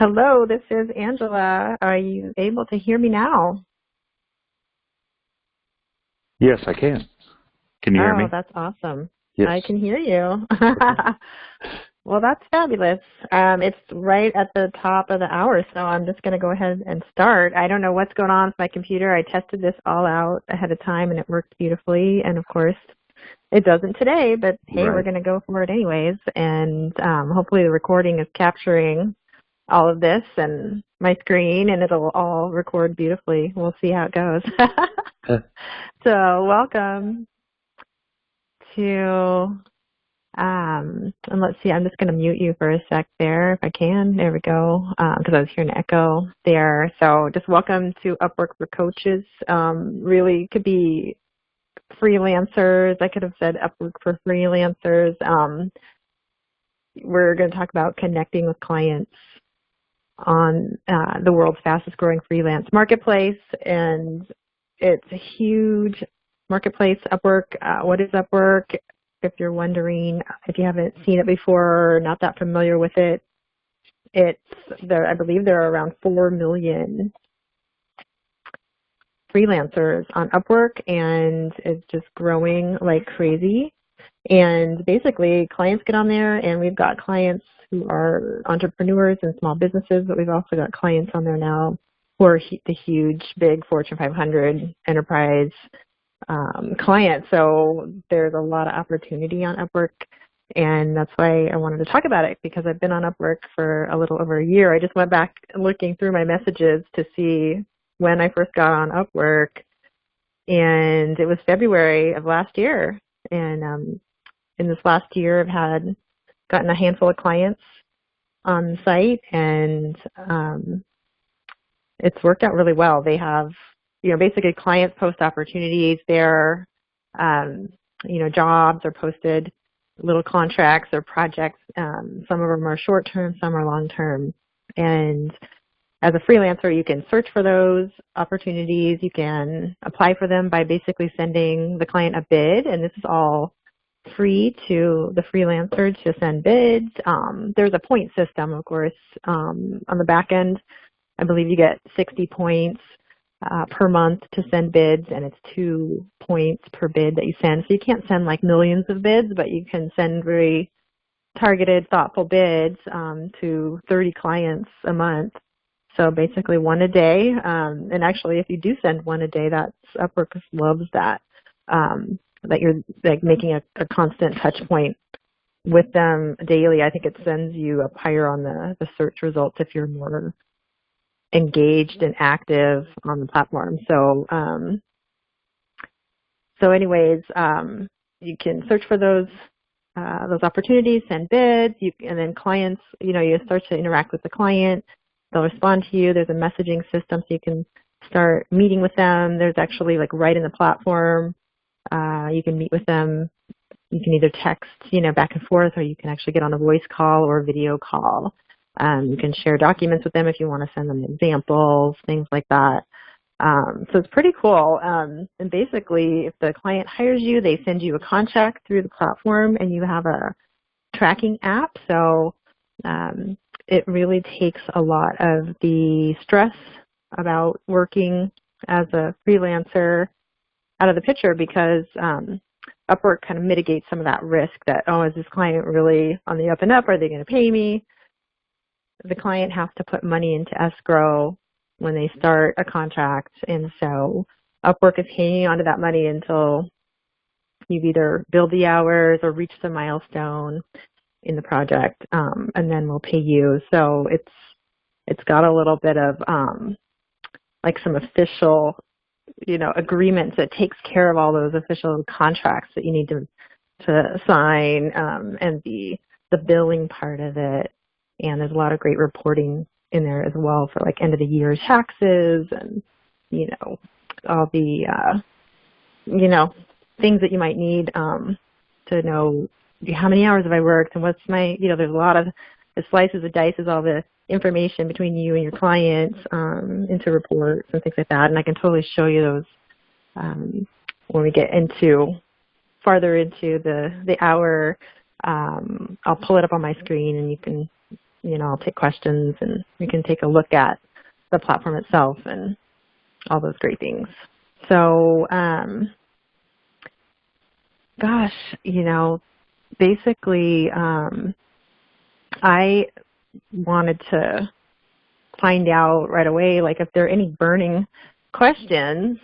Hello, this is Angela. Are you able to hear me now? Yes, I can. Can you hear Oh, me? that's awesome. Yes. I can hear you. Okay. Well, that's fabulous. It's right at the top of the hour, so I'm just going to go ahead and start. I don't know what's going on with my computer. I tested this all out ahead of time, and it worked beautifully. And, of course, it doesn't today, but, hey, we're Right. going to go for it anyways. And hopefully the recording is capturing all of this and my screen, and it'll all record beautifully. We'll see how it goes. So welcome to, and let's see, I'm just going to mute you for a sec there if I can. There we go, because I was hearing an echo there. So just welcome to Upwork for Coaches. Really could be freelancers. I could have said Upwork for freelancers. We're going to talk about connecting with clients on the world's fastest growing freelance marketplace, and it's a huge marketplace. Upwork, what is Upwork? If you're wondering, if you haven't seen it before or not that familiar with it, I believe there are around 4 million freelancers on Upwork, and it's just growing like crazy. And basically, clients get on there, and we've got clients who are entrepreneurs and small businesses, but we've also got clients on there now who are the huge, big Fortune 500 enterprise clients. So there's a lot of opportunity on Upwork, and that's why I wanted to talk about it, because I've been on Upwork for a little over a year. I just went back looking through my messages to see when I first got on Upwork, and it was February of last year. And in this last year, I've gotten a handful of clients on the site, and it's worked out really well. They have, basically clients post opportunities there. Jobs are posted, little contracts or projects. Some of them are short-term, some are long-term. And as a freelancer, you can search for those opportunities. You can apply for them by basically sending the client a bid, and this is all free to the freelancer to send bids. There's a point system, of course, on the back end. I believe you get 60 points per month to send bids, and it's 2 points per bid that you send. So you can't send like millions of bids, but you can send very targeted, thoughtful bids to 30 clients a month. So basically one a day. And actually, if you do send one a day, Upwork loves that. That you're like making a constant touch point with them daily. I think it sends you up higher on the search results if you're more engaged and active on the platform. So anyways, you can search for those opportunities, send bids, and then clients, you start to interact with the client. They'll respond to you. There's a messaging system, so you can start meeting with them. There's actually like right in the platform, you can meet with them. You can either text, back and forth, or you can actually get on a voice call or a video call. You can share documents with them if you want to send them examples, things like that. So it's pretty cool. And basically, if the client hires you, they send you a contract through the platform, and you have a tracking app. So it really takes a lot of the stress about working as a freelancer out of the picture, because Upwork kind of mitigates some of that risk that, oh, is this client really on the up and up? Are they going to pay me? The client has to put money into escrow when they start a contract, and so Upwork is hanging onto that money until you've either billed the hours or reached the milestone in the project, and then we'll pay you. So it's got a little bit of like some official agreements that takes care of all those official contracts that you need to sign, and the billing part of it. And there's a lot of great reporting in there as well for like end of the year taxes and, all the, things that you might need to know how many hours have I worked and what's my, there's a lot of, it slices and dices all the information between you and your clients into reports and things like that. And I can totally show you those when we get farther into the hour. I'll pull it up on my screen, and you can I'll take questions and we can take a look at the platform itself and all those great things. So, gosh, basically, I wanted to find out right away, like, if there are any burning questions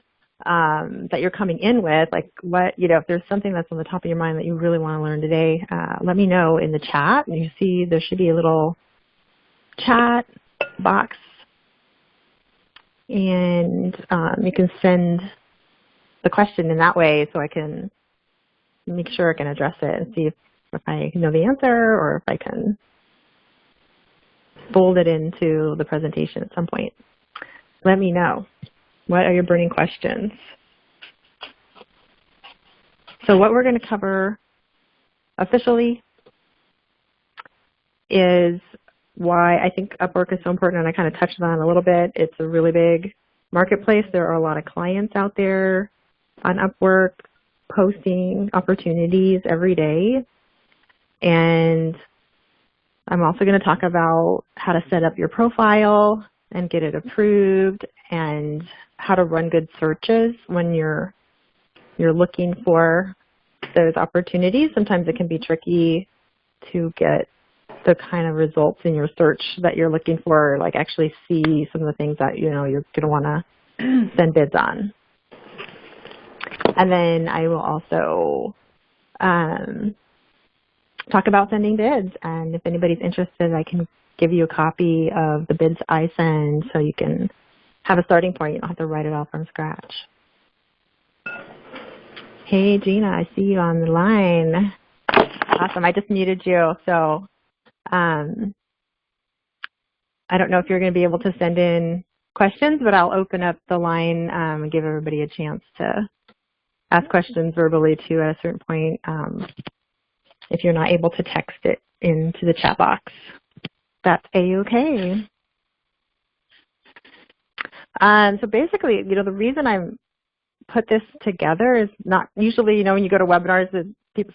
that you're coming in with, like if there's something that's on the top of your mind that you really want to learn today, let me know in the chat. And you see there should be a little chat box, and you can send the question in that way so I can make sure I can address it and see if I know the answer or if I can fold it into the presentation at some point. Let me know. What are your burning questions? So what we're going to cover officially is why I think Upwork is so important, and I kind of touched on it a little bit. It's a really big marketplace. There are a lot of clients out there on Upwork posting opportunities every day. And I'm also going to talk about how to set up your profile and get it approved, and how to run good searches when you're looking for those opportunities. Sometimes it can be tricky to get the kind of results in your search that you're looking for, like actually see some of the things that you're going to want to send bids on. And then I will also talk about sending bids, and if anybody's interested, I can give you a copy of the bids I send so you can have a starting point. You don't have to write it all from scratch. Hey, Gina, I see you on the line. Awesome. I just muted you, so I don't know if you're going to be able to send in questions, but I'll open up the line and give everybody a chance to ask questions verbally too at a certain point if you're not able to text it into the chat box. That's A-okay. So basically, the reason I'm put this together is not usually, when you go to webinars,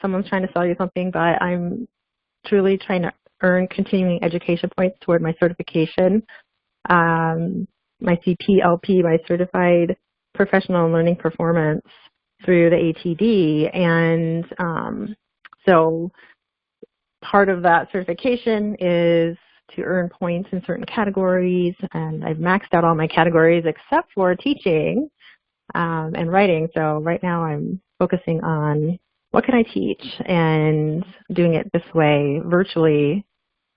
someone's trying to sell you something, but I'm truly trying to earn continuing education points toward my certification, my CPLP, my Certified Professional Learning Performance through the ATD. And so part of that certification is to earn points in certain categories, and I've maxed out all my categories except for teaching and writing. So right now I'm focusing on what can I teach, and doing it this way virtually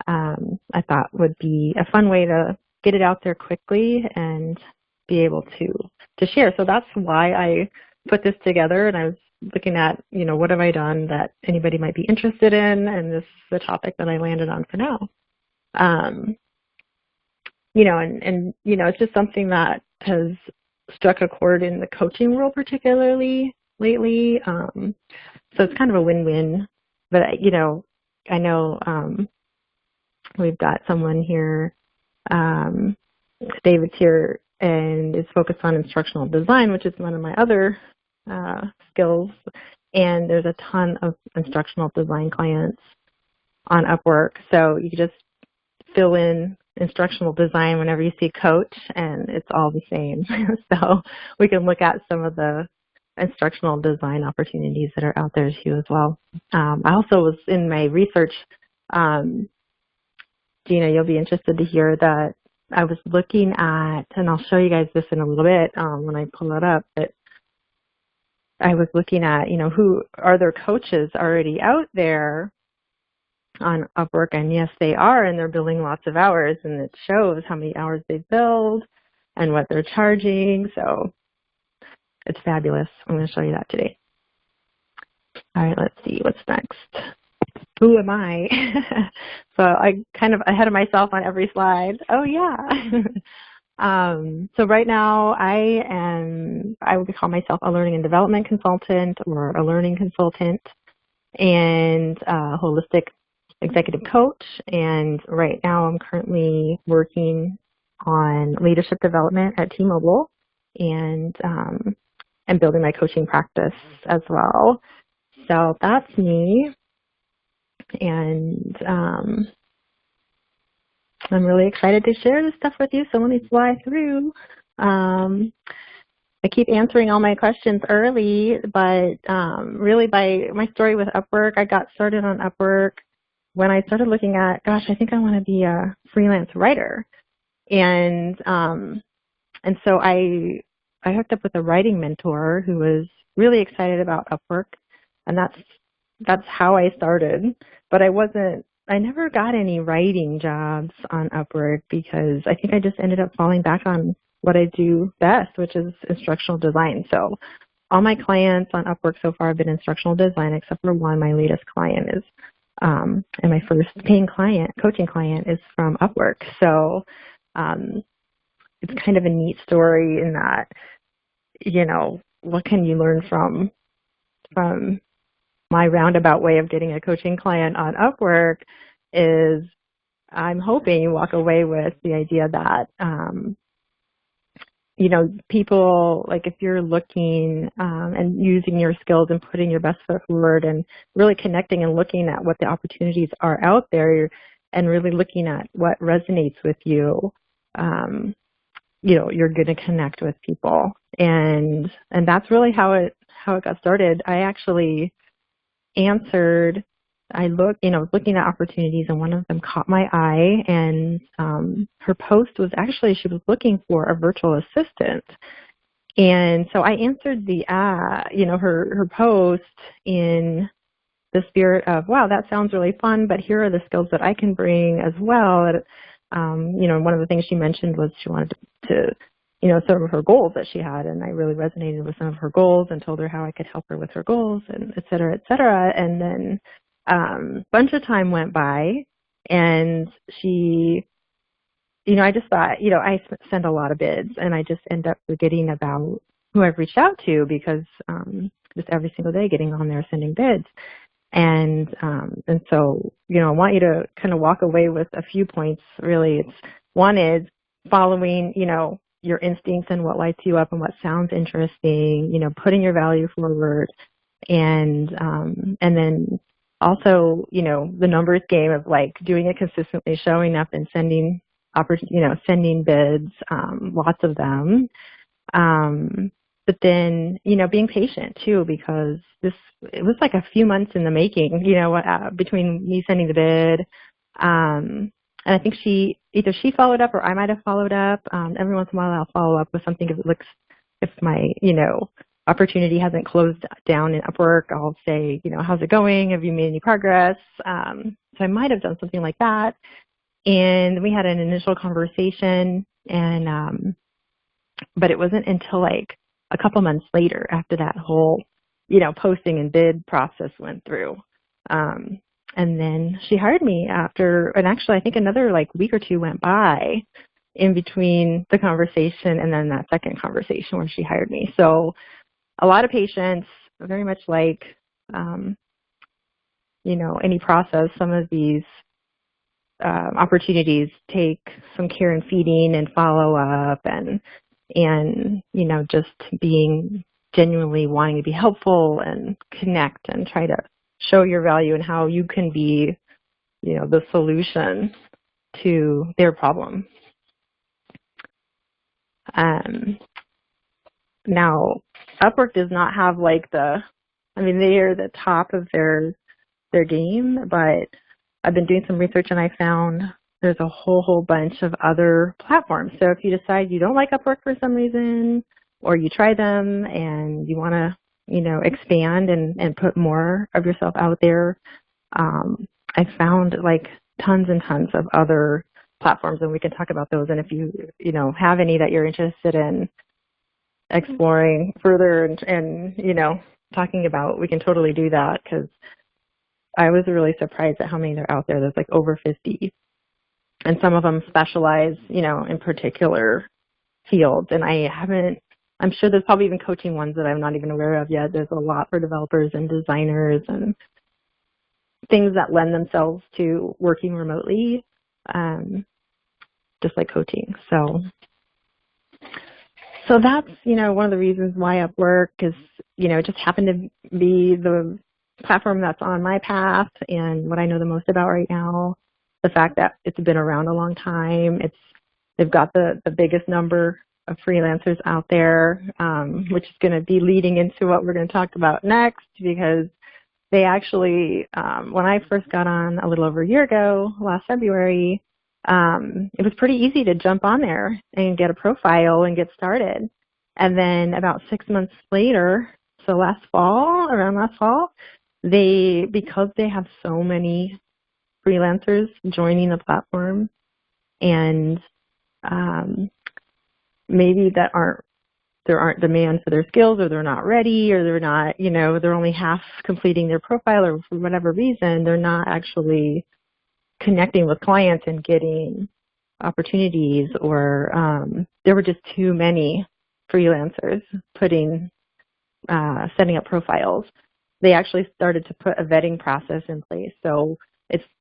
I thought would be a fun way to get it out there quickly and be able to share. So that's why I put this together, and I was looking at, what have I done that anybody might be interested in, and this is the topic that I landed on for now. It's just something that has struck a chord in the coaching world particularly lately. So it's kind of a win-win. But, I know we've got someone here, David's here, and is focused on instructional design, which is one of my other skills. And there's a ton of instructional design clients on Upwork. So you just fill in instructional design whenever you see coach, and it's all the same. So we can look at some of the instructional design opportunities that are out there too as well. I also was in my research, Gina, you'll be interested to hear that I was looking at, and I'll show you guys this in a little bit when I pull it up, but I was looking at, who are there coaches already out there on Upwork, and yes, they are, and they're billing lots of hours, and it shows how many hours they've billed and what they're charging. So it's fabulous. I'm going to show you that today. All right, let's see what's next. Who am I? So I kind of ahead of myself on every slide. Oh yeah. So right now I would call myself a learning and development consultant, or a learning consultant, and a holistic executive coach. And right now I'm currently working on leadership development at T-Mobile, and building my coaching practice as well. So that's me. And I'm really excited to share this stuff with you, so let me fly through. I keep answering all my questions early, but really by my story with Upwork, I got started on Upwork when I started looking at, gosh, I think I want to be a freelance writer. And so I hooked up with a writing mentor who was really excited about Upwork, and that's how I started. But I never got any writing jobs on Upwork because I think I just ended up falling back on what I do best, which is instructional design. So all my clients on Upwork so far have been instructional design, except for one. My latest client is, and my first paying client, coaching client, is from Upwork. So it's kind of a neat story in that, what can you learn from my roundabout way of getting a coaching client on Upwork is I'm hoping you walk away with the idea that, people, like if you're looking and using your skills and putting your best foot forward and really connecting and looking at what the opportunities are out there and really looking at what resonates with you, you're going to connect with people. And that's really how it got started. I actually answered, was looking at opportunities, and one of them caught my eye, and her post was actually, she was looking for a virtual assistant. And so I answered her post in the spirit of, wow, that sounds really fun, but here are the skills that I can bring as well. One of the things she mentioned was she wanted to some of her goals that she had, and I really resonated with some of her goals and told her how I could help her with her goals, and et cetera, et cetera. And then a bunch of time went by, and she, I just thought, I send a lot of bids, and I just end up forgetting about who I've reached out to because just every single day getting on there sending bids. And so, I want you to kind of walk away with a few points, really. One is following, your instincts and what lights you up and what sounds interesting, putting your value forward. And then also, the numbers game of like doing it consistently, showing up and sending bids, lots of them. But then, being patient too, because it was like a few months in the making, between me sending the bid. And I think either she followed up or I might have followed up. Every once in a while I'll follow up with something if my, opportunity hasn't closed down in Upwork, I'll say, how's it going? Have you made any progress? So I might have done something like that. And we had an initial conversation, and but it wasn't until like a couple months later after that whole, posting and bid process went through. And then she hired me after, and actually I think another like week or two went by in between the conversation and then that second conversation where she hired me. So a lot of patience, very much like, any process. Some of these opportunities take some care and feeding and follow up and just being genuinely wanting to be helpful and connect and try to show your value and how you can be, the solution to their problem. Now, Upwork does not have like they are the top of their game, but I've been doing some research and I found there's a whole bunch of other platforms. So if you decide you don't like Upwork for some reason, or you try them and you want to, expand and put more of yourself out there, I found like tons and tons of other platforms, and we can talk about those. And if you, have any that you're interested in exploring further and talking about, we can totally do that, because I was really surprised at how many there are out there. There's like over 50. And some of them specialize, in particular fields. And I'm sure there's probably even coaching ones that I'm not even aware of yet. There's a lot for developers and designers and things that lend themselves to working remotely, just like coaching. So that's, one of the reasons why Upwork is, just happened to be the platform that's on my path and what I know the most about right now. the fact that it's been around a long time. They've got the biggest number of freelancers out there, which is going to be leading into what we're going to talk about next, because they actually, when I first got on a little over a year ago, last February, it was pretty easy to jump on there and get a profile and get started. And then about 6 months later, so around last fall, because they have so many freelancers joining the platform, and maybe there aren't demand for their skills, or they're not ready, or they're not, they're only half completing their profile, or for whatever reason, they're not actually connecting with clients and getting opportunities, or there were just too many freelancers setting up profiles. They actually started to put a vetting process in place. So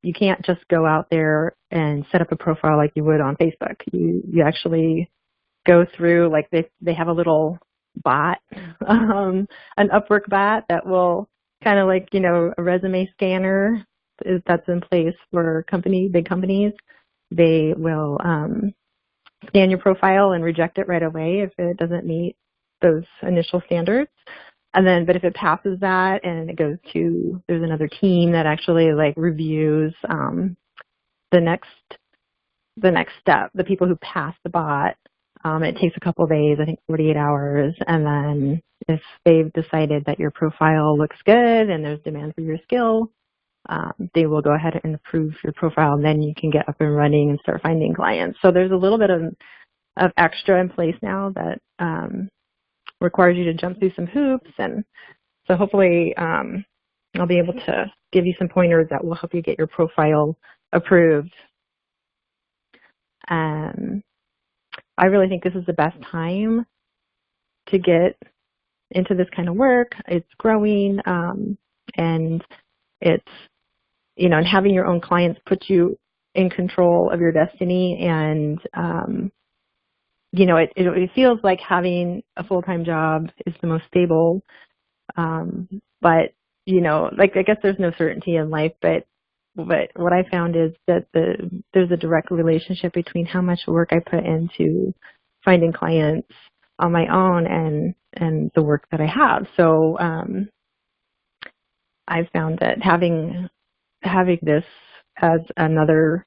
you can't just go out there and set up a profile like you would on Facebook. You actually go through, like they have a little bot, an Upwork bot that will kind of like, a resume scanner that's in place for big companies. They will scan your profile and reject it right away if it doesn't meet those initial standards. But if it passes that and it goes to, there's another team that actually like reviews the next step, the people who pass the bot. It takes a couple of days, I think 48 hours. And then if they've decided that your profile looks good and there's demand for your skill, they will go ahead and approve your profile, and then you can get up and running and start finding clients. So there's a little bit of extra in place now that requires you to jump through some hoops. And so hopefully I'll be able to give you some pointers that will help you get your profile approved. I really think this is the best time to get into this kind of work. It's growing, and it's, and having your own clients puts you in control of your destiny. And, it feels like having a full-time job is the most stable. But, I guess there's no certainty in life, but what I found is that there's a direct relationship between how much work I put into finding clients on my own and the work that I have. So I've found that having this as another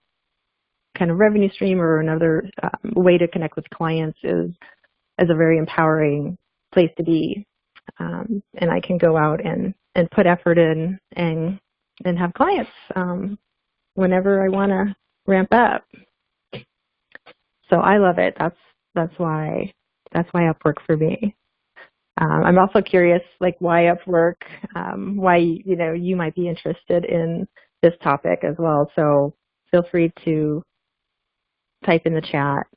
kind of revenue stream or another way to connect with clients is a very empowering place to be. And I can go out and put effort in and have clients whenever I want to ramp up. So I love it. That's why Upwork for me. I'm also curious, like, why Upwork? Why you might be interested in this topic as well. So feel free to type in the chat.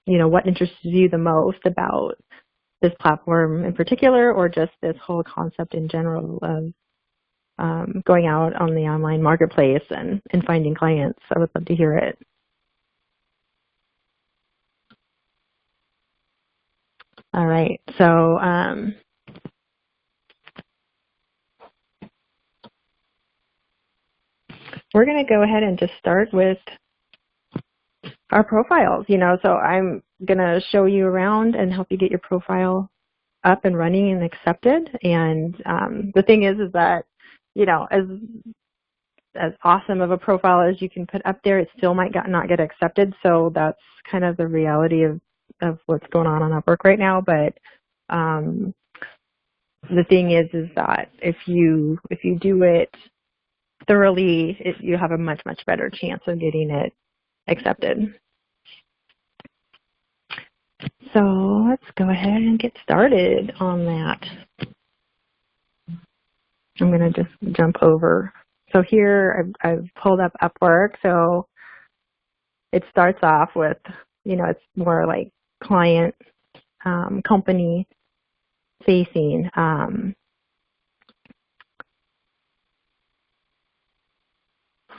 What interests you the most about this platform in particular, or just this whole concept in general of going out on the online marketplace and finding clients. I would love to hear it. All right, so we're going to go ahead and just start with our profiles. So I'm going to show you around and help you get your profile up and running and accepted. And the thing is that as awesome of a profile as you can put up there, it still might not get accepted. So that's kind of the reality of what's going on Upwork right now. But the thing is that if you do it thoroughly, you have a much better chance of getting it accepted. So let's go ahead and get started on that. I'm going to just jump over. So here I've pulled up Upwork. So it starts off with, it's more like client, company facing.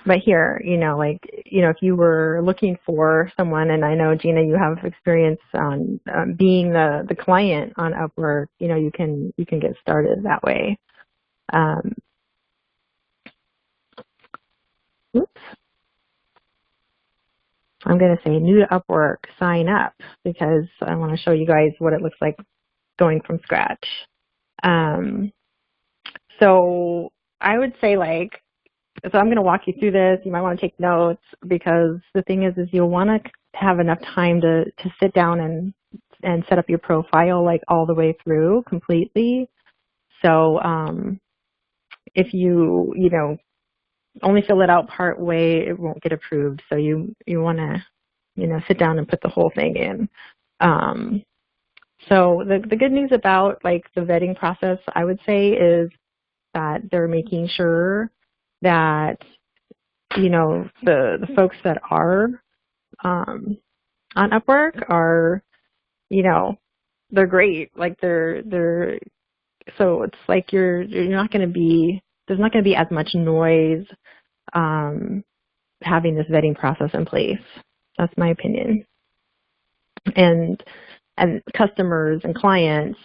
But here, if you were looking for someone, and I know, Gina, you have experience on being the client on Upwork, you can get started that way. Oops. I'm going to say new to Upwork, sign up, because I want to show you guys what it looks like going from scratch. So I would say so I'm going to walk you through this. You might want to take notes, because the thing is you'll want to have enough time to sit down and set up your profile all the way through completely. So if you only fill it out part way, it won't get approved. So you want to sit down and put the whole thing in. So the good news about the vetting process, I would say, is that they're making sure that the folks that are on Upwork are they're great. They're so it's you're not going to be, there's not going to be as much noise having this vetting process in place. That's my opinion. And customers and clients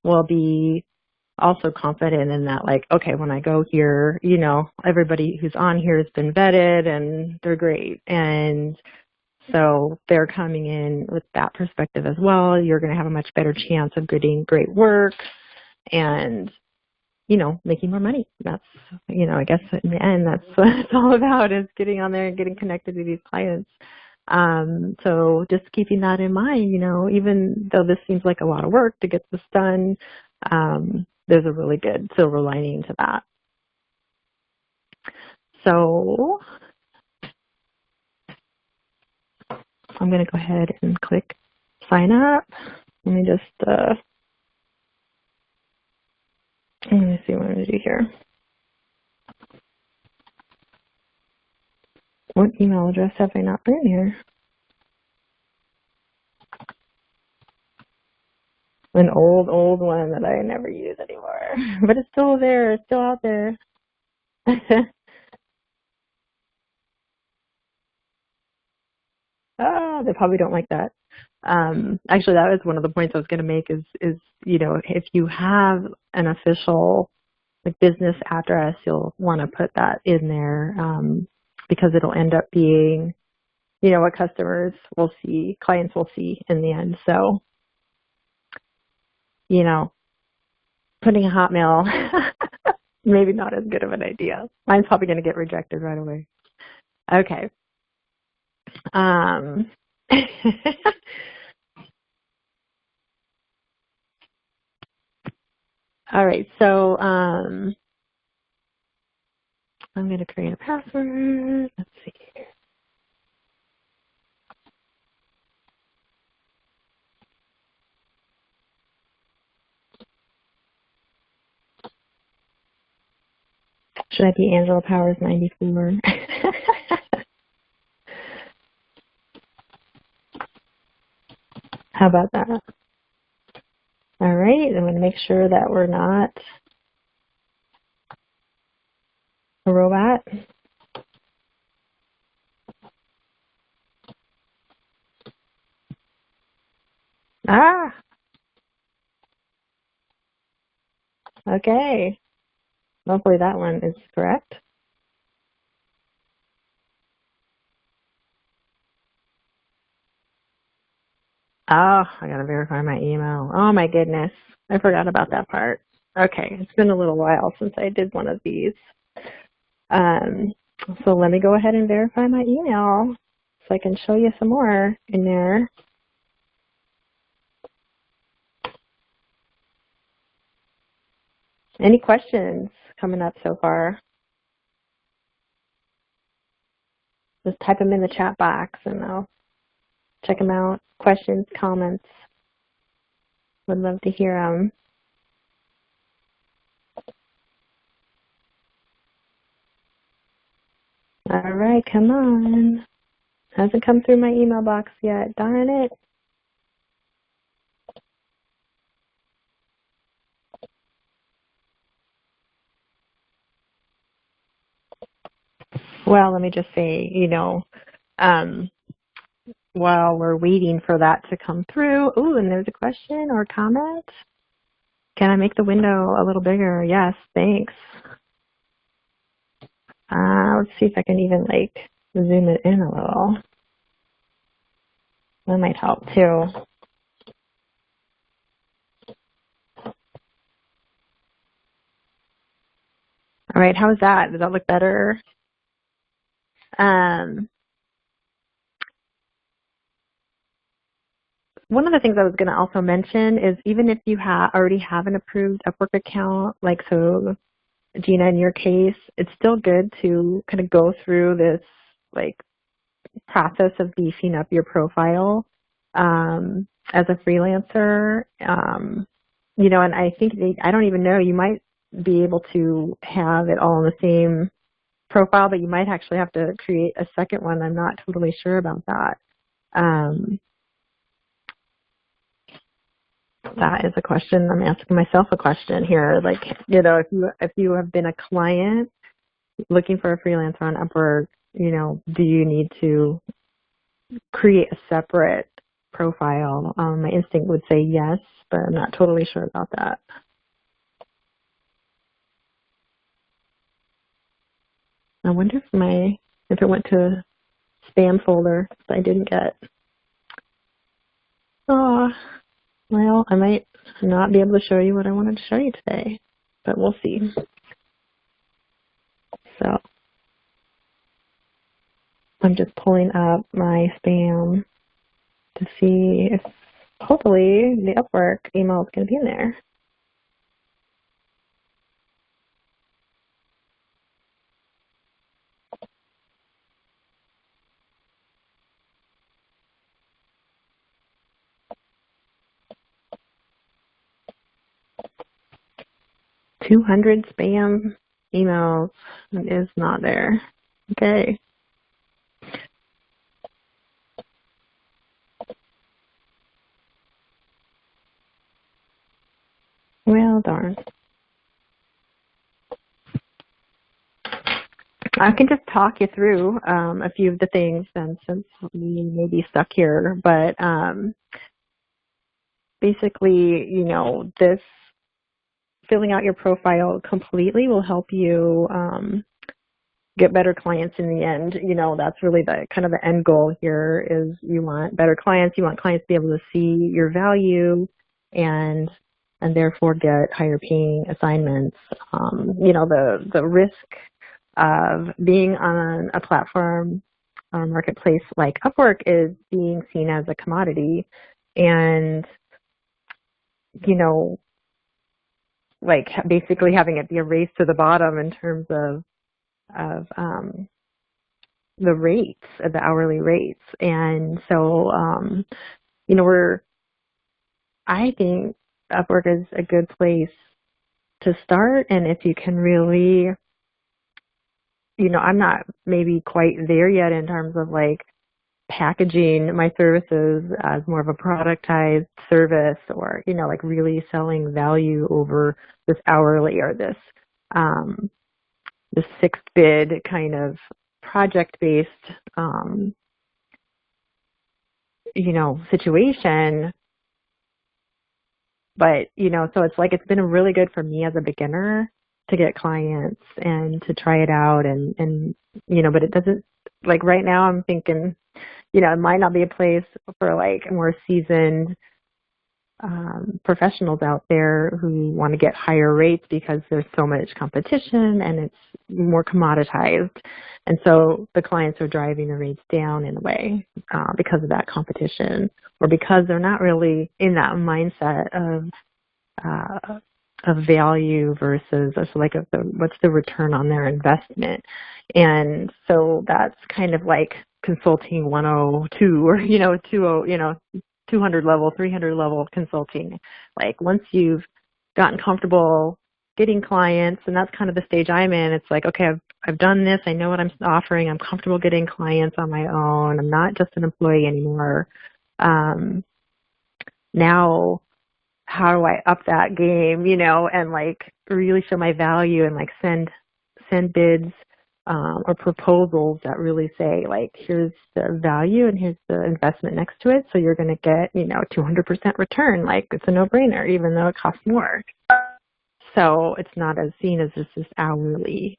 will be also confident in that, okay, when I go here, everybody who's on here has been vetted and they're great. And so they're coming in with that perspective as well. You're going to have a much better chance of getting great work and, making more money. That's, I guess in the end, that's what it's all about, is getting on there and getting connected to these clients. So just keeping that in mind, even though this seems like a lot of work to get this done, there's a really good silver lining to that. So I'm going to go ahead and click sign up. Let me just, let me see what I'm going to do here. What email address have I not put in here? An old one that I never use anymore, but it's still there, it's still out there. They probably don't like that. Actually, that was one of the points I was going to make is if you have an official business address, you'll want to put that in there, because it'll end up being, what customers will see, clients will see in the end. So, putting a Hotmail, maybe not as good of an idea. Mine's probably going to get rejected right away. Okay. All right, so I'm going to create a password. Let's see here. Should I be Angela Powers 94? How about that? All right, I'm going to make sure that we're not a robot. Ah, okay. Hopefully that one is correct. Oh, I gotta verify my email. Oh my goodness, I forgot about that part. Okay, it's been a little while since I did one of these. So let me go ahead and verify my email so I can show you some more in there. Any questions coming up so far? Just type them in the chat box and I'll check them out. Questions, comments. Would love to hear them. All right, come on. Hasn't come through my email box yet. Darn it. Well, let me just say, while we're waiting for that to come through. Ooh, and there's a question or comment. Can I make the window a little bigger? Yes, thanks. Let's see if I can even zoom it in a little. That might help too. All right, how is that? Does that look better? One of the things I was going to also mention is even if you already have an approved Upwork account, like so Gina, in your case, it's still good to kind of go through this like process of beefing up your profile as a freelancer. And I think I don't even know, you might be able to have it all in the same profile, but you might actually have to create a second one. I'm not totally sure about that. That is a question. I'm asking myself a question here. Like, if you have been a client looking for a freelancer on Upwork, do you need to create a separate profile? My instinct would say yes, but I'm not totally sure about that. I wonder if it went to a spam folder that I didn't get. Oh, well, I might not be able to show you what I wanted to show you today, but we'll see. So I'm just pulling up my spam to see if hopefully the Upwork email is going to be in there. $200 spam emails is not there. Okay. Well, darn. I can just talk you through a few of the things, and since we may be stuck here, but basically, this filling out your profile completely will help you get better clients in the end. That's really the kind of the end goal here is you want better clients. You want clients to be able to see your value and therefore get higher paying assignments. The risk of being on a platform or marketplace like Upwork is being seen as a commodity, and like basically having it be a race to the bottom in terms of the rates, the hourly rates. And so I think Upwork is a good place to start, and if you can really, I'm not maybe quite there yet in terms of like packaging my services as more of a productized service, or like really selling value over this hourly or this fixed bid kind of project-based situation. But so it's like it's been really good for me as a beginner to get clients and to try it out, and but it doesn't, like right now I'm thinking it might not be a place for like more seasoned professionals out there who want to get higher rates because there's so much competition and it's more commoditized. And so the clients are driving the rates down in a way because of that competition, or because they're not really in that mindset of value versus like what's the return on their investment. And so that's kind of like consulting 102 or 20 200 level, 300 level consulting. Like once you've gotten comfortable getting clients, and that's kind of the stage I'm in, it's like, okay, I've done this, I know what I'm offering, I'm comfortable getting clients on my own, I'm not just an employee anymore. Now how do I up that game, and like really show my value and like send bids or proposals that really say like, here's the value and here's the investment next to it, so you're going to get 200% return. Like it's a no-brainer, even though it costs more. So it's not as seen as just this hourly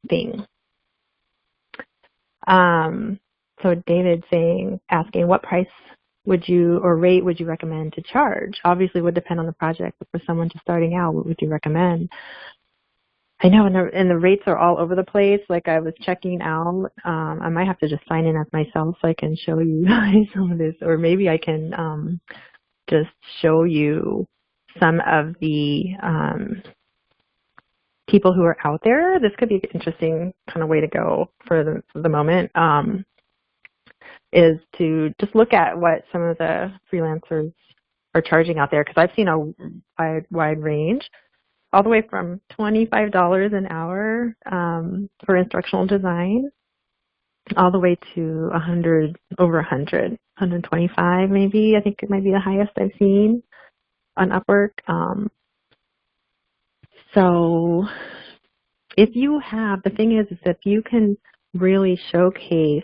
thing. So David asking what price rate would you recommend to charge? Obviously, it would depend on the project, but for someone just starting out, what would you recommend? I know, and the rates are all over the place. Like I was checking out, I might have to just sign in as myself so I can show you guys some of this, or maybe I can just show you some of the people who are out there. This could be an interesting kind of way to go for the moment. Is to just look at what some of the freelancers are charging out there, because I've seen a wide range, all the way from $25 an hour for instructional design, all the way to 100, over 100, 125 maybe. I think it might be the highest I've seen on Upwork. So if you have, the thing is if you can really showcase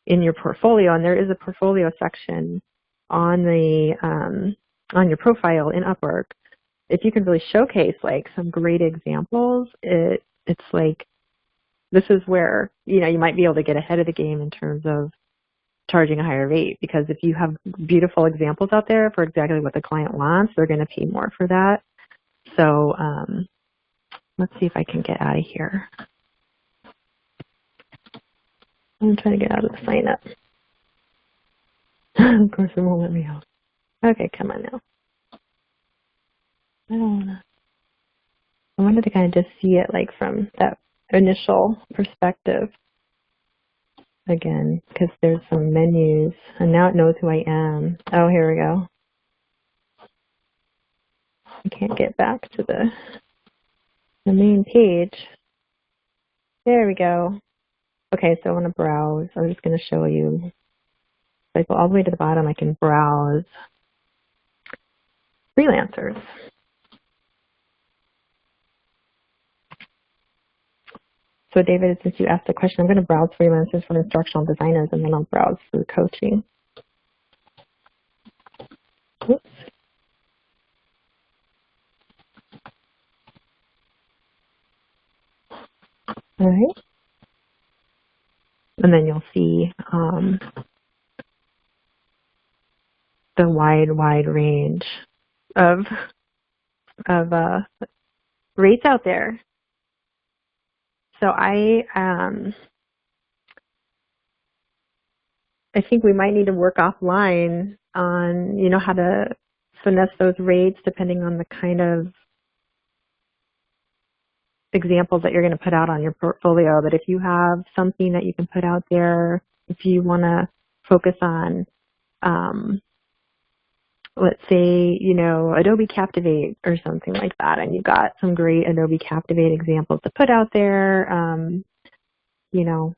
in your portfolio, and there is a portfolio section on your profile in Upwork, if you can really showcase like some great examples, it's like this is where you might be able to get ahead of the game in terms of charging a higher rate, because if you have beautiful examples out there for exactly what the client wants, they're going to pay more for that. So let's see if I can get out of here. I'm trying to get out of the sign up. Of course, it won't let me out. Okay, come on now. I don't wanna. I wanted to kind of just see it like from that initial perspective again, because there's some menus, and now it knows who I am. Oh, here we go. I can't get back to the main page. There we go. Okay, so I want to browse. I'm just going to show you. If I go all the way to the bottom, I can browse freelancers. So David, since you asked the question, I'm going to browse freelancers for instructional designers, and then I'll browse for coaching. Oops. All right. And then you'll see the wide range of rates out there. So I think we might need to work offline on how to finesse those rates depending on the kind of examples that you're going to put out on your portfolio. But if you have something that you can put out there, if you want to focus on let's say, Adobe Captivate or something like that, and you've got some great Adobe Captivate examples to put out there, you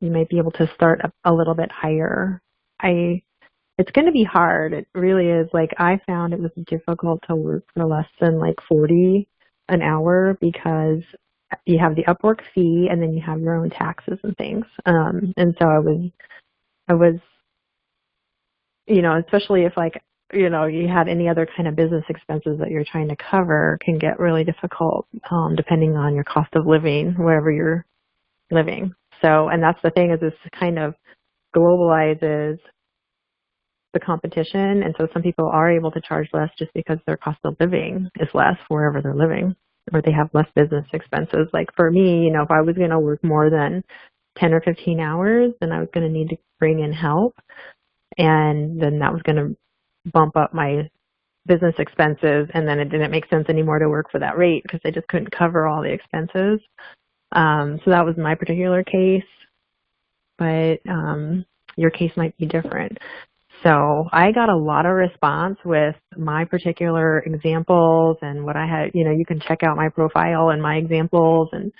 might be able to start a little bit higher. It's going to be hard. It really is. Like, I found it was difficult to work for less than like 40 an hour, because you have the Upwork fee and then you have your own taxes and things. And so I was, especially if like, you had any other kind of business expenses that you're trying to cover, can get really difficult depending on your cost of living, wherever you're living. So, and that's the thing, is this kind of globalizes the competition. And so some people are able to charge less just because their cost of living is less wherever they're living, or they have less business expenses. Like for me, if I was going to work more than 10 or 15 hours, then I was going to need to bring in help. And then that was going to bump up my business expenses, and then it didn't make sense anymore to work for that rate because I just couldn't cover all the expenses. So that was my particular case, but your case might be different. So I got a lot of response with my particular examples and what I had. You can check out my profile and my examples, and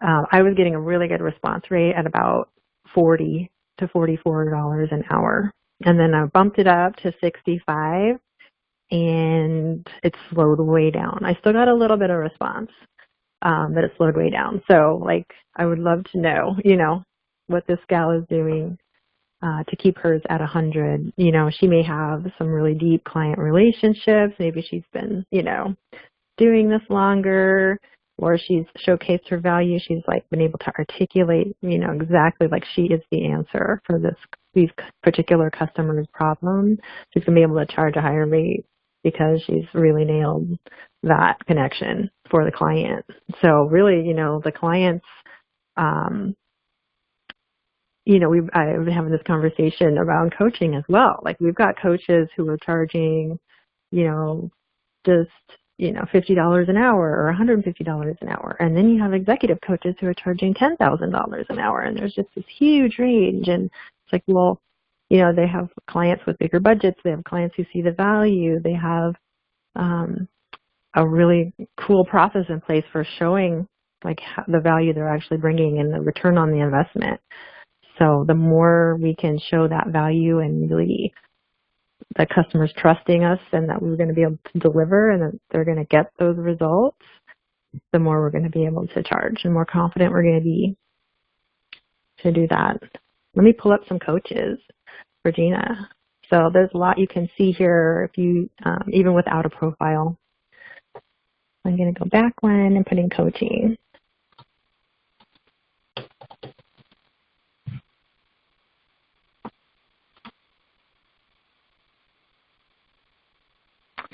I was getting a really good response rate at about $40 to $44 an hour. And then I bumped it up to 65, and it slowed way down. I still got a little bit of response, but it slowed way down. So, like, I would love to know, what this gal is doing to keep hers at 100. She may have some really deep client relationships. Maybe she's been, doing this longer, or she's showcased her value. She's like been able to articulate, exactly like she is the answer for this these particular customers' problems, she's going to be able to charge a higher rate because she's really nailed that connection for the client. So really, the clients, I've been having this conversation around coaching as well. Like we've got coaches who are charging, just, $50 an hour or $150 an hour. And then you have executive coaches who are charging $10,000 an hour. And there's just this huge range. And it's like, well, they have clients with bigger budgets. They have clients who see the value. They have a really cool process in place for showing like the value they're actually bringing and the return on the investment. So the more we can show that value and really the customers trusting us and that we're going to be able to deliver and that they're going to get those results, the more we're going to be able to charge and more confident we're going to be to do that. Let me pull up some coaches for Gina. So there's a lot you can see here if you, even without a profile. I'm going to go back one and put in coaching.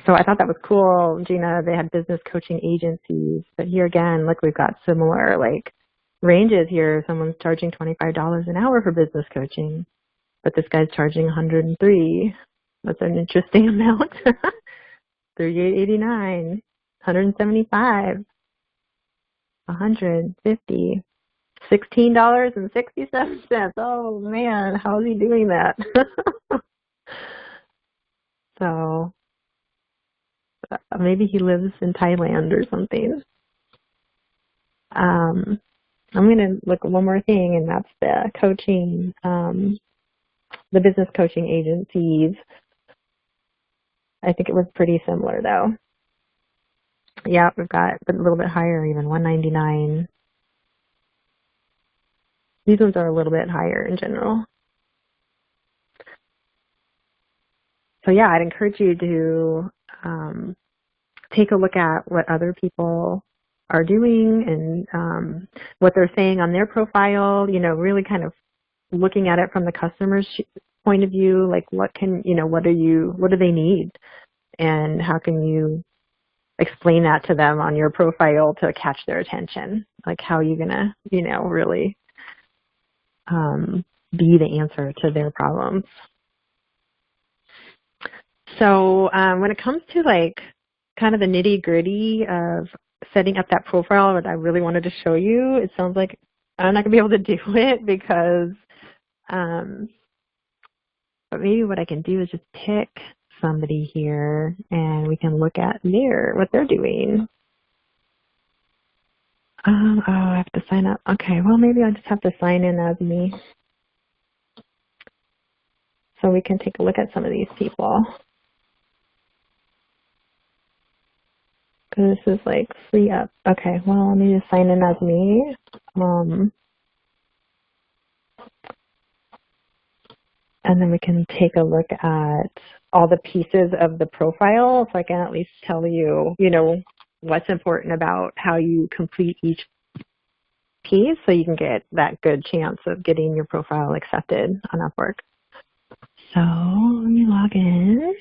So I thought that was cool, Gina. They had business coaching agencies. But here again, look, we've got similar like ranges here. Someone's charging $25 an hour for business coaching, but this guy's charging $103. That's an interesting amount. $38.89, $175, $150, $16.67. Oh man, how is he doing that? So maybe he lives in Thailand or something. I'm going to look at one more thing, and that's the coaching, the business coaching agencies. I think it was pretty similar, though. Yeah, we've got a little bit higher, even $199. These ones are a little bit higher in general. So yeah, I'd encourage you to take a look at what other people are doing and what they're saying on their profile, really kind of looking at it from the customer's point of view, like what do they need? And how can you explain that to them on your profile to catch their attention? Like how are you going to, really be the answer to their problems? So when it comes to like kind of the nitty gritty of setting up that profile that I really wanted to show you, it sounds like I'm not going to be able to do it because, but maybe what I can do is just pick somebody here and we can look at what they're doing. Oh, I have to sign up. Okay, well, maybe I'll just have to sign in as me. So we can take a look at some of these people. Because this is like free up. Okay, well, let me just sign in as me. And then we can take a look at all the pieces of the profile so I can at least tell you, what's important about how you complete each piece so you can get that good chance of getting your profile accepted on Upwork. So let me log in.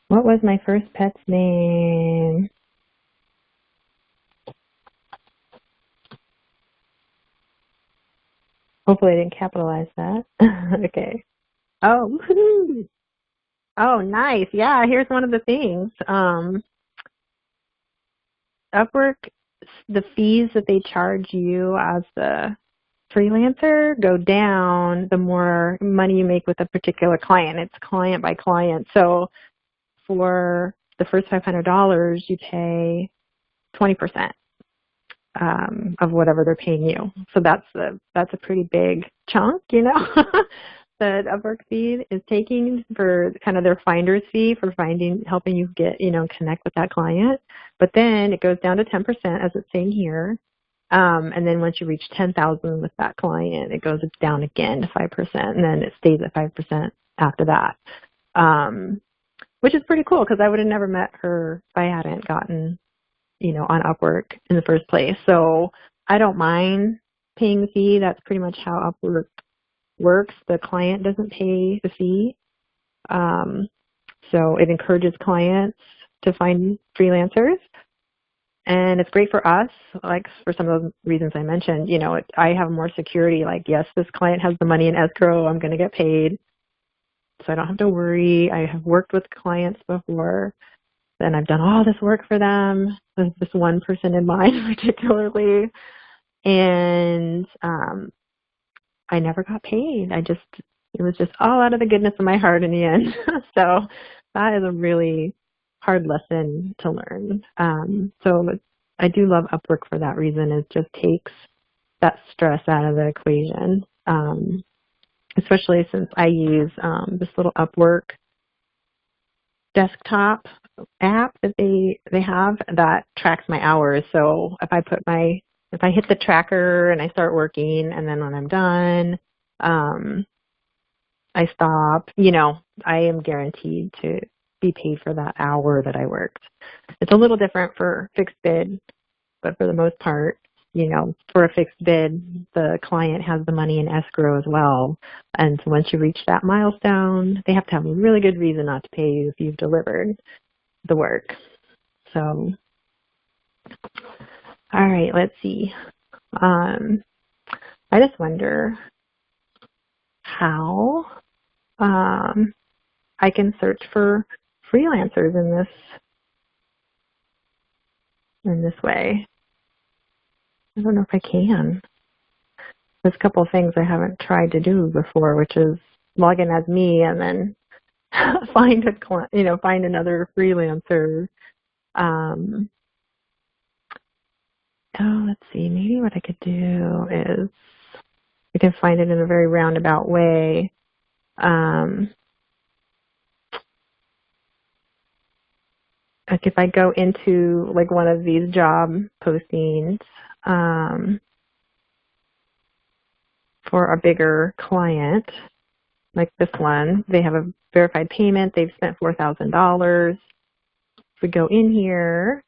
What was my first pet's name? Hopefully I didn't capitalize that. Okay. Oh, woohoo. Oh, nice. Yeah, here's one of the things. Upwork, the fees that they charge you as the freelancer go down the more money you make with a particular client. It's client by client. So for the first $500, you pay 20% of whatever they're paying you. So that's a pretty big chunk, that Upwork fee is taking for kind of their finder's fee for helping you get, connect with that client. But then it goes down to 10%, as it's saying here. And then once you reach 10,000 with that client, it goes down again to 5%, and then it stays at 5% after that, which is pretty cool because I would have never met her if I hadn't gotten, on Upwork in the first place. So I don't mind paying the fee. That's pretty much how Upwork works. The client doesn't pay the fee. So it encourages clients to find freelancers. And it's great for us, like for some of those reasons I mentioned. I have more security, like, yes, this client has the money in escrow, I'm going to get paid. So I don't have to worry. I have worked with clients before, and I've done all this work for them, with this one person in mind particularly. And I never got paid. It was just all out of the goodness of my heart in the end. So that is a really hard lesson to learn. So I do love Upwork for that reason. It just takes that stress out of the equation, especially since I use this little Upwork desktop app that they have that tracks my hours. So if I hit the tracker and I start working, and then when I'm done, I stop, I am guaranteed to be paid for that hour that I worked. It's a little different for fixed bid, but for the most part, for a fixed bid, the client has the money in escrow as well. And so once you reach that milestone, they have to have a really good reason not to pay you if you've delivered the work. So, all right, let's see. I just wonder how I can search for freelancers in this way. I don't know if I can. There's a couple of things I haven't tried to do before, which is log in as me and then find another freelancer. Let's see. Maybe what I could do is I can find it in a very roundabout way. Like if I go into like one of these job postings for a bigger client, like this one, they have a verified payment. They've spent $4,000. If we go in here,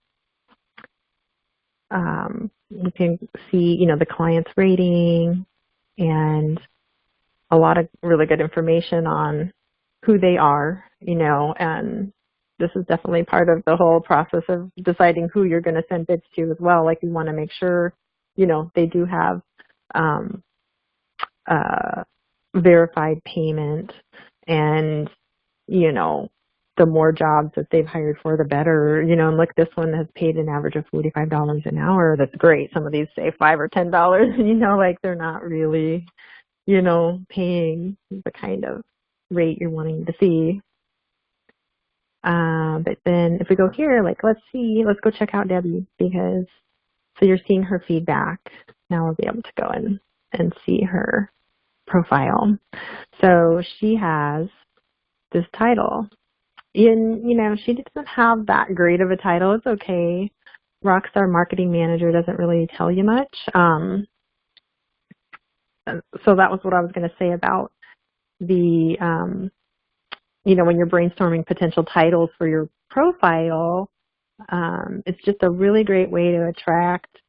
you can see, the client's rating and a lot of really good information on who they are, and this is definitely part of the whole process of deciding who you're going to send bids to as well. Like you want to make sure, they do have verified payment, and, the more jobs that they've hired for, the better, and look, this one has paid an average of $45 an hour. That's great. Some of these say $5 or $10, like they're not really, paying the kind of rate you're wanting to see. But then if we go here, like, let's go check out Debbie, because, so you're seeing her feedback. Now we'll be able to go in and see her profile. So she has this title. And, she doesn't have that great of a title. It's okay. Rockstar Marketing Manager doesn't really tell you much. So that was what I was going to say about the, when you're brainstorming potential titles for your profile, it's just a really great way to attract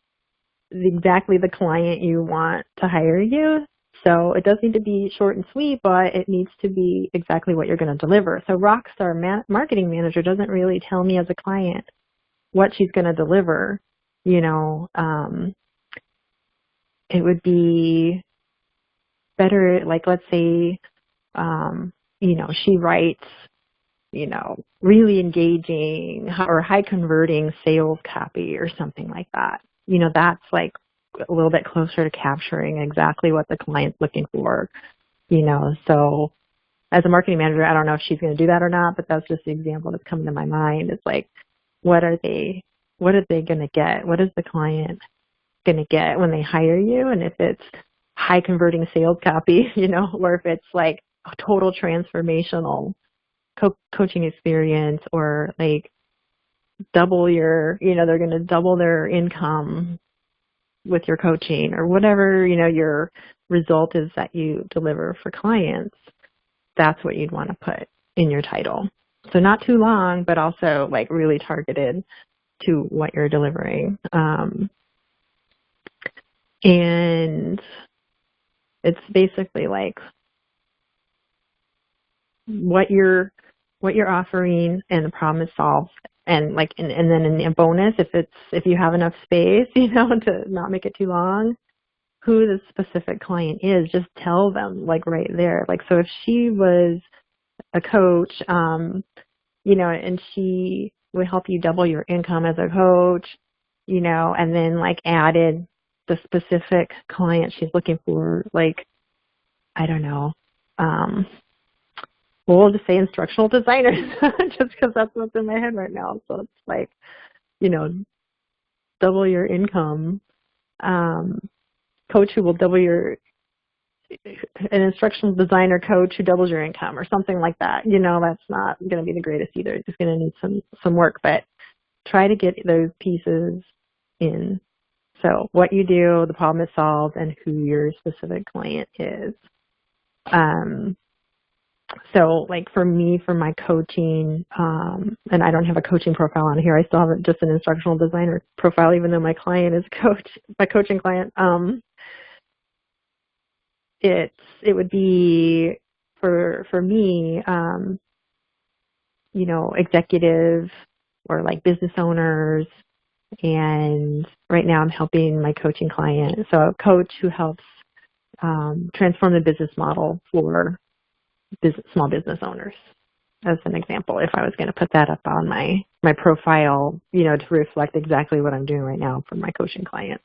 exactly the client you want to hire you. So it does need to be short and sweet, but it needs to be exactly what you're going to deliver. So Rockstar Marketing Manager doesn't really tell me as a client what she's going to deliver. It would be better, like, let's say, she writes, really engaging or high converting sales copy or something like that. That's like a little bit closer to capturing exactly what the client's looking for, so as a marketing manager, I don't know if she's going to do that or not, but that's just the example that's coming to my mind. It's like, what are they going to get? What is the client going to get when they hire you? And if it's high converting sales copy, or if it's like a total transformational coaching experience, or like double they're going to double their income, with your coaching or whatever, your result is that you deliver for clients, that's what you'd want to put in your title. So not too long, but also like really targeted to what you're delivering. And it's basically like what you're offering and the problem is solved. And like, and then in a bonus, if you have enough space, to not make it too long, who the specific client is, just tell them like right there. Like, so if she was a coach, and she would help you double your income as a coach, and then like added the specific client she's looking for, like, I don't know, well, we'll just say instructional designers, just because that's what's in my head right now. So it's like, double your income, coach who will double an instructional designer coach who doubles your income or something like that. That's not going to be the greatest either. It's just going to need some work, but try to get those pieces in. So what you do, the problem is solved, and who your specific client is. So like for me, for my coaching, and I don't have a coaching profile on here. I still have just an instructional designer profile, even though my client is my coaching client. It would be for me, executive or like business owners. And right now I'm helping my coaching client. So a coach who helps transform the business model for small business owners, as an example, if I was going to put that up on my profile, to reflect exactly what I'm doing right now for my coaching client.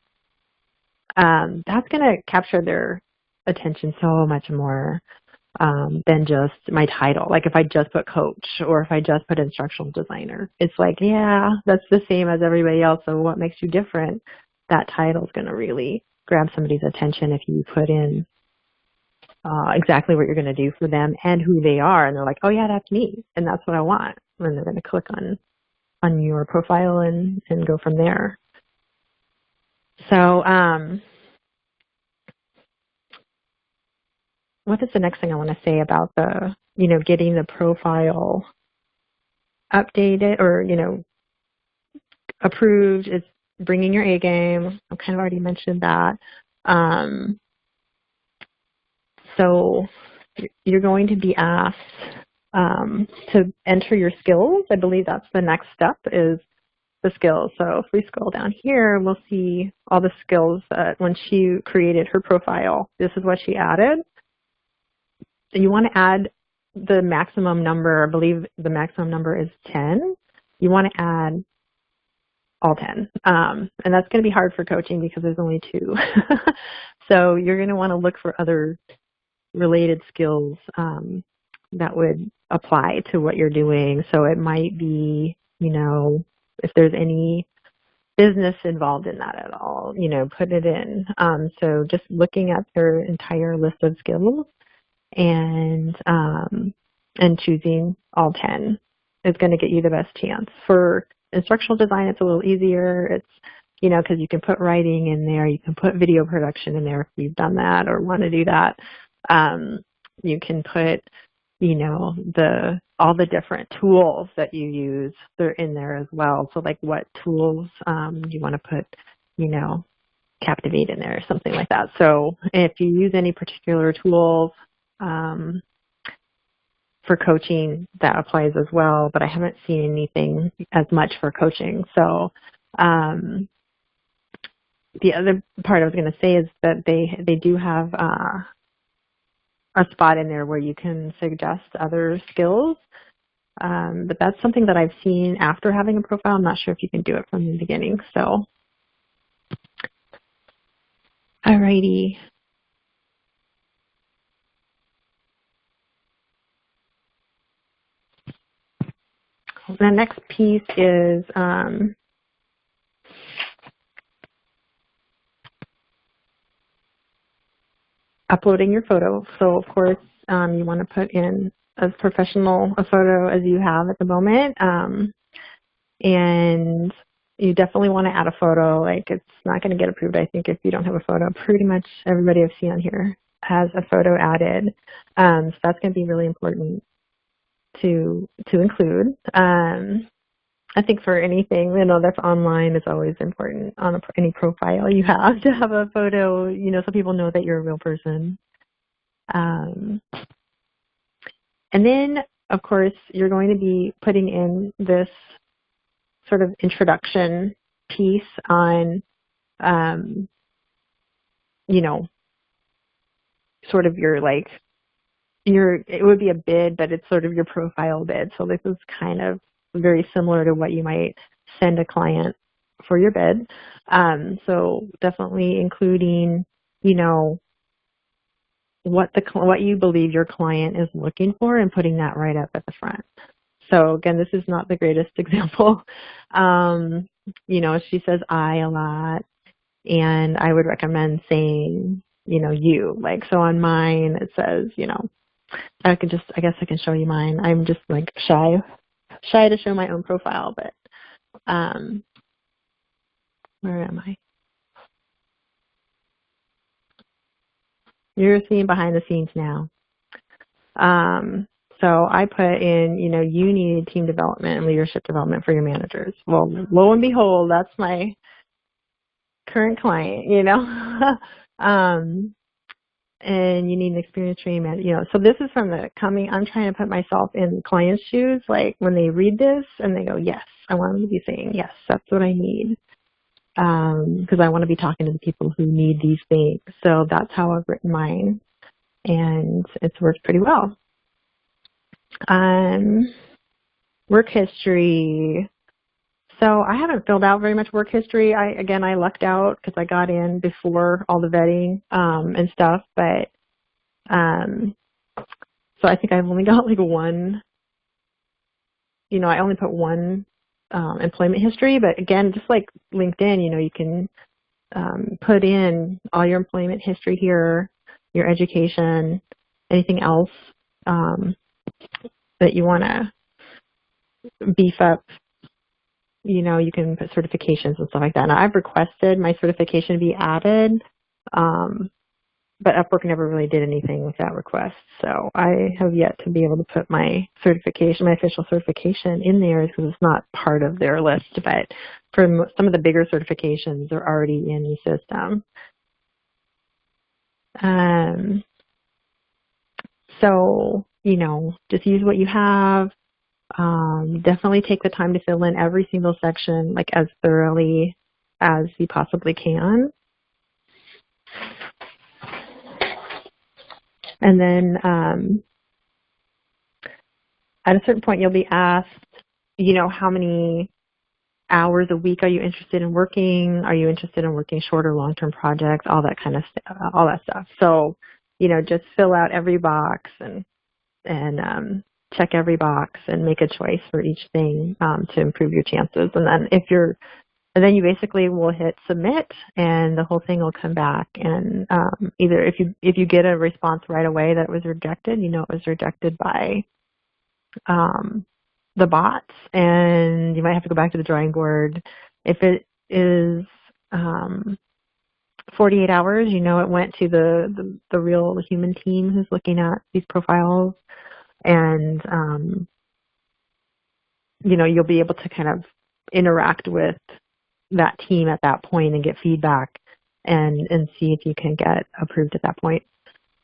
That's going to capture their attention so much more than just my title. Like if I just put coach or if I just put instructional designer, it's like, yeah, that's the same as everybody else. So what makes you different? That title is going to really grab somebody's attention if you put in exactly what you're going to do for them and who they are. And they're like, oh yeah, that's me. And that's what I want. And they're going to click on your profile and go from there. So, what is the next thing I want to say about the, getting the profile updated or, approved? Is bringing your A game. I've kind of already mentioned that. So you're going to be asked to enter your skills. I believe that's the next step, is the skills. So if we scroll down here, we'll see all the skills that when she created her profile, this is what she added. So you want to add the maximum number. I believe the maximum number is 10. You want to add all 10. And that's going to be hard for coaching because there's only 2. So you're going to want to look for other related skills that would apply to what you're doing. So it might be, if there's any business involved in that at all, put it in. So just looking at their entire list of skills and choosing all 10 is going to get you the best chance. For instructional design, it's a little easier. It's, because you can put writing in there, you can put video production in there if you've done that or want to do that. You can put, all the different tools that you use, they're in there as well. So like what tools you want to put, Captivate in there or something like that. So if you use any particular tools for coaching, that applies as well, but I haven't seen anything as much for coaching. So the other part I was going to say is that they do have a spot in there where you can suggest other skills, but that's something that I've seen after having a profile. I'm not sure if you can do it from the beginning. So, alrighty. The next piece is uploading your photo. So of course, you want to put in as professional a photo as you have at the moment. And You definitely want to add a photo. Like, it's not going to get approved, I think, if you don't have a photo. Pretty much everybody I've seen on here has a photo added. So that's going to be really important to include. I think for anything, that's online, it's always important on any profile you have to have a photo, so people know that you're a real person. And then, of course, you're going to be putting in this sort of introduction piece on, sort of it would be a bid, but it's sort of your profile bid. So this is kind of very similar to what you might send a client for your bid. So definitely including, what you believe your client is looking for and putting that right up at the front. So again, this is not the greatest example. She says I a lot, and I would recommend saying, you. Like, so on mine it says, I guess I can show you mine. I'm just like shy to show my own profile, but where am I? You're seeing behind the scenes now. So I put in, you need team development and leadership development for your managers. Well, lo and behold, that's my current client, and you need an experienced training manager, so this is from I'm trying to put myself in the client's shoes, like when they read this and they go, yes, I want them to be saying, yes, that's what I need. Because I want to be talking to the people who need these things. So that's how I've written mine, and it's worked pretty well. Work history. So I haven't filled out very much work history. I lucked out because I got in before all the vetting and stuff. But so I think I've only got like one. I only put one employment history. But again, just like LinkedIn, you can put in all your employment history here, your education, anything else that you want to beef up. You can put certifications and stuff like that. Now, I've requested my certification to be added, but Upwork never really did anything with that request. So I have yet to be able to put my certification, my official certification in there because it's not part of their list. But for some of the bigger certifications, they're already in the system. So, just use what you have. Definitely take the time to fill in every single section, like as thoroughly as you possibly can. And then at a certain point, you'll be asked, how many hours a week are you interested in working? Are you interested in working short or long-term projects? All that kind of stuff, all that stuff. So, just fill out every box and check every box and make a choice for each thing to improve your chances. And then you basically will hit submit, and the whole thing will come back. And either if you get a response right away that it was rejected, it was rejected by the bots, and you might have to go back to the drawing board. If it is 48 hours, it went to the real human team who's looking at these profiles. And, you'll be able to kind of interact with that team at that point and get feedback and see if you can get approved at that point.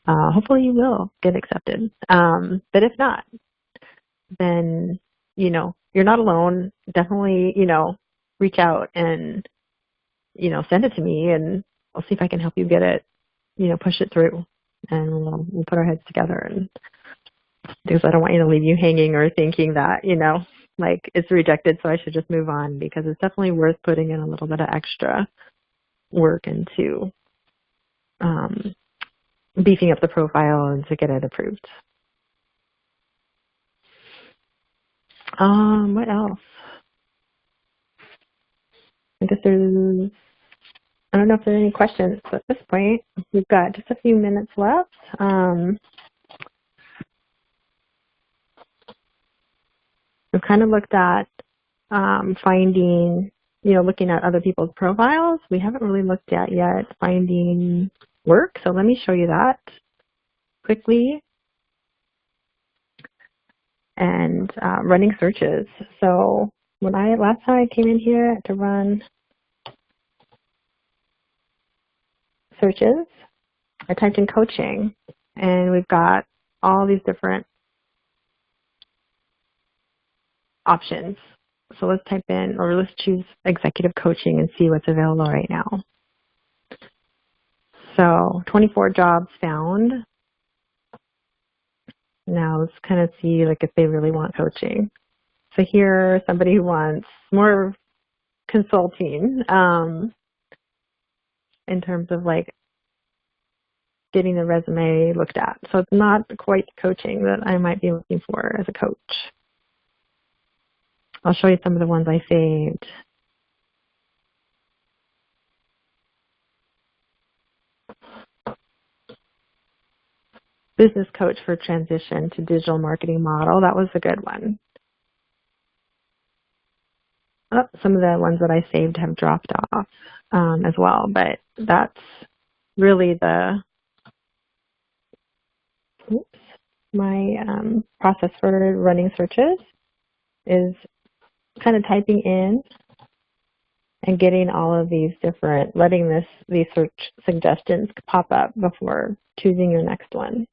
Hopefully you will get accepted. But if not, then, you're not alone. Definitely, reach out and, send it to me, and I'll see if I can help you get it, push it through, and we'll put our heads together. And because I don't want you to leave you hanging or thinking that, like it's rejected, so I should just move on, because it's definitely worth putting in a little bit of extra work into beefing up the profile and to get it approved. What else? I guess I don't know if there are any questions at this point. We've got just a few minutes left. We've kind of looked at finding looking at other people's profiles. We haven't really looked at yet finding work. So let me show you that quickly. And running searches. So last time I came in here to run searches, I typed in coaching, and we've got all these different options. So let's type in, or let's choose executive coaching and see what's available right now. So 24 jobs found. Now let's kind of see like if they really want coaching. So here, somebody who wants more consulting in terms of like getting the resume looked at. So it's not quite coaching that I might be looking for as a coach. I'll show you some of the ones I saved. Business coach for transition to digital marketing model. That was a good one. Oh, some of the ones that I saved have dropped off as well, but that's really my process for running searches is kind of typing in and getting all of these different, letting these search suggestions pop up before choosing your next one.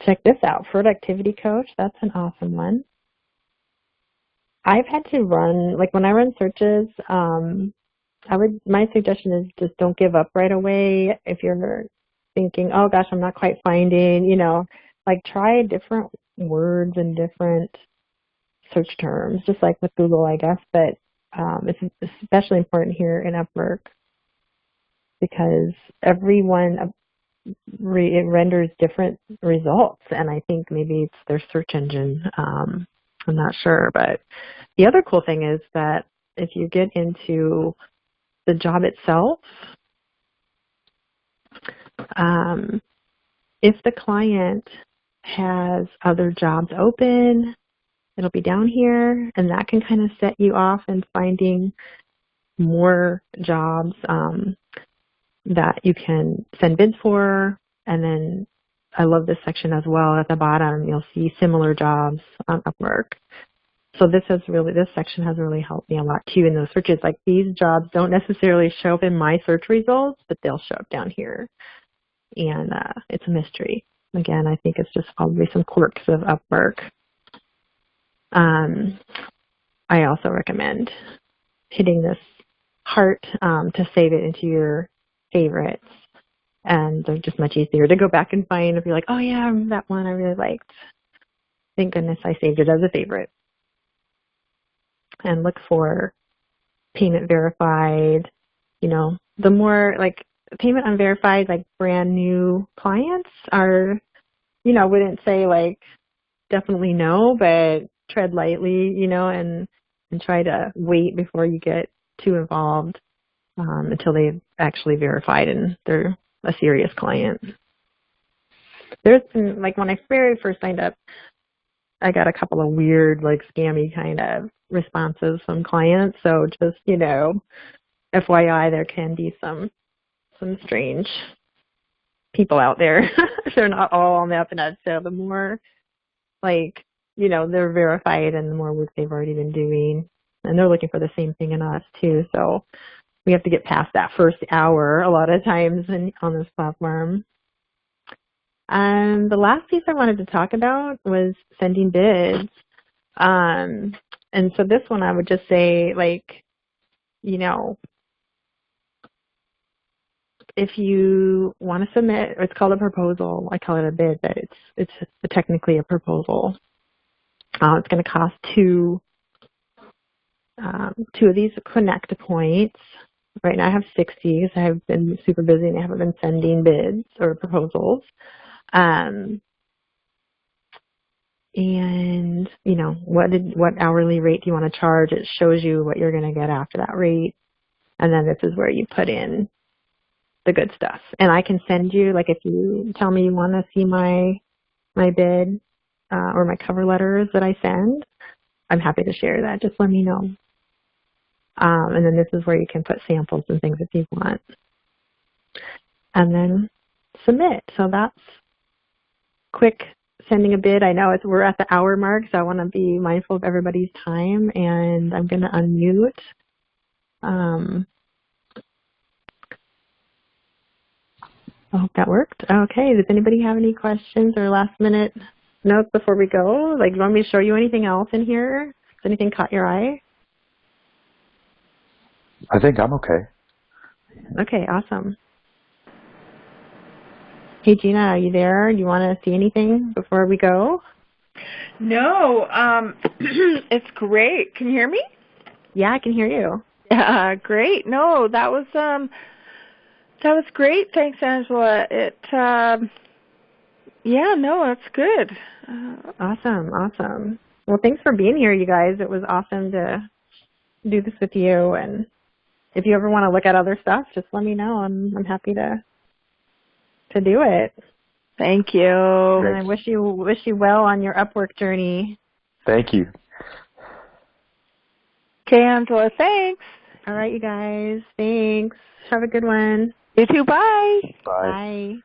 Check this out, productivity coach. That's an awesome one. I've had to run, like when I run searches, my suggestion is just don't give up right away. If you're thinking, oh gosh, I'm not quite finding, like try different words and different search terms, just like with Google, I guess, but it's especially important here in Upwork because everyone it renders different results, and I think maybe it's their search engine. I'm not sure, but the other cool thing is that if you get into the job itself, if the client has other jobs open, it'll be down here, and that can kind of set you off in finding more jobs that you can send bids for. And then I love this section as well. At the bottom, you'll see similar jobs on Upwork. So this section has really helped me a lot too in those searches. Like these jobs don't necessarily show up in my search results, but they'll show up down here. And it's a mystery. Again, I think it's just probably some quirks of Upwork. I also recommend hitting this heart to save it into your favorites. And they're just much easier to go back and find if you're like, oh yeah, that one I really liked. Thank goodness I saved it as a favorite. And look for payment verified. The more like payment unverified, like brand new clients are, wouldn't say like definitely no, but tread lightly, and try to wait before you get too involved until they've actually verified and they're a serious client. There's been, like when I very first signed up, I got a couple of weird, like scammy kind of responses from clients. So just, FYI, there can be some strange people out there. They're not all on the up and up. So the more like, they're verified and the more work they've already been doing, and they're looking for the same thing in us too. So we have to get past that first hour a lot of times on this platform. And the last piece I wanted to talk about was sending bids. And so this one I would just say, like, if you want to submit, it's called a proposal. I call it a bid, but it's technically a proposal. It's going to cost two of these connect points. Right now I have 60 because I've been super busy and I haven't been sending bids or proposals. And what hourly rate do you want to charge? It shows you what you're going to get after that rate. And then this is where you put in the good stuff. And I can send you, like if you tell me you want to see my bid or my cover letters that I send, I'm happy to share that. Just let me know. And then this is where you can put samples and things if you want. And then submit. So that's quick sending a bid. I know we're at the hour mark, so I want to be mindful of everybody's time, and I'm going to unmute. I hope that worked. Okay, does anybody have any questions or last minute notes before we go? Like, do you want me to show you anything else in here? Has anything caught your eye? I think I'm okay. Okay, awesome. Hey, Gina, are you there? Do you want to see anything before we go? No, it's great. Can you hear me? Yeah, I can hear you. Yeah, great. No, that was great. Thanks, Angela. Yeah, no, that's good. Awesome. Well, thanks for being here, you guys. It was awesome to do this with you. And if you ever want to look at other stuff, just let me know. I'm happy to do it. Thank you. And I wish you well on your Upwork journey. Thank you. Okay, Angela, thanks. All right, you guys. Thanks. Have a good one. You too. Bye. Bye. Bye.